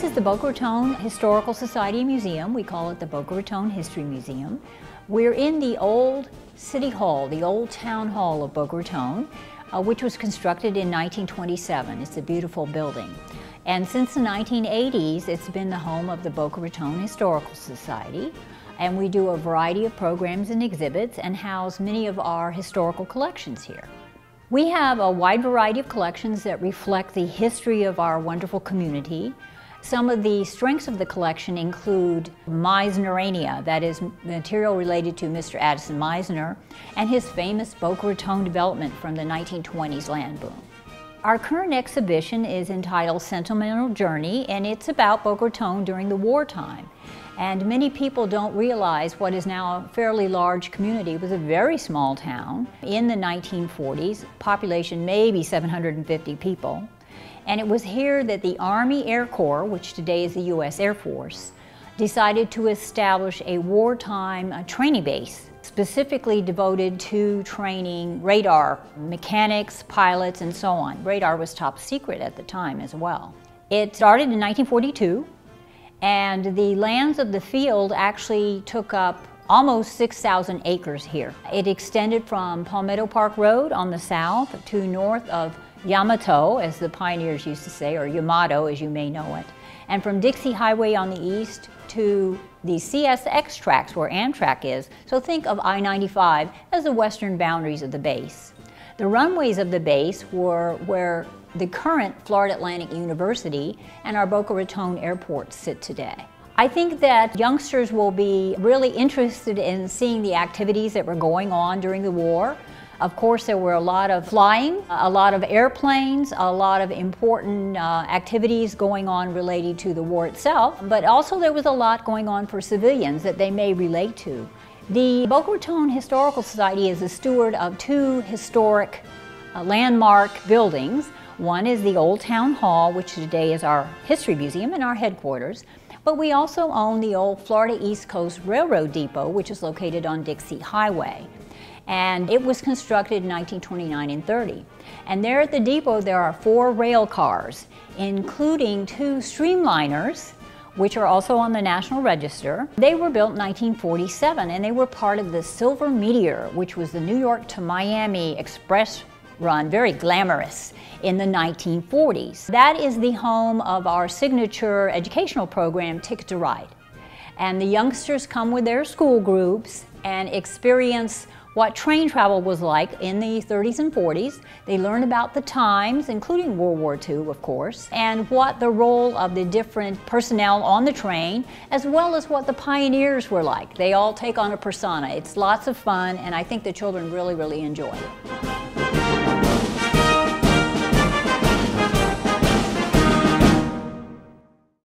is the Boca Raton Historical Society Museum. We call it the Boca Raton History Museum. We're in the old City Hall, the old Town Hall of Boca Raton, which was constructed in 1927. It's a beautiful building. And since the 1980s, it's been the home of the Boca Raton Historical Society. And we do a variety of programs and exhibits and house many of our historical collections here. We have a wide variety of collections that reflect the history of our wonderful community. Some of the strengths of the collection include Meisnerania, that is material related to Mr. Addison Meisner, and his famous Boca Raton development from the 1920s land boom. Our current exhibition is entitled Sentimental Journey, and it's about Boca Raton during the wartime. And many people don't realize what is now a fairly large community. It was a very small town in the 1940s, population maybe 750 people. And it was here that the Army Air Corps, which today is the U.S. Air Force, decided to establish a wartime training base, specifically devoted to training radar mechanics, pilots, and so on. Radar was top secret at the time as well. It started in 1942. And the lands of the field actually took up almost 6,000 acres here. It extended from Palmetto Park Road on the south to north of Yamato, as the pioneers used to say, or Yamato as you may know it, and from Dixie Highway on the east to the CSX tracks where Amtrak is. So think of I-95 as the western boundaries of the base. The runways of the base were where the current Florida Atlantic University and our Boca Raton Airport sit today. I think that youngsters will be really interested in seeing the activities that were going on during the war. Of course, there were a lot of flying, a lot of airplanes, a lot of important activities going on related to the war itself, but also there was a lot going on for civilians that they may relate to. The Boca Raton Historical Society is the steward of two historic landmark buildings. One is the Old Town Hall, which today is our History Museum and our headquarters, but we also own the old Florida East Coast Railroad Depot, which is located on Dixie Highway. And it was constructed in 1929 and 30. And there at the depot there are 4 rail cars, including 2 streamliners, which are also on the National Register. They were built in 1947, and they were part of the Silver Meteor, which was the New York to Miami express run, very glamorous, in the 1940s. That is the home of our signature educational program, Ticket to Ride. And the youngsters come with their school groups and experience what train travel was like in the 30s and 40s. They learn about the times, including World War II, of course, and what the role of the different personnel on the train, as well as what the pioneers were like. They all take on a persona. It's lots of fun, and I think the children really, really enjoy it.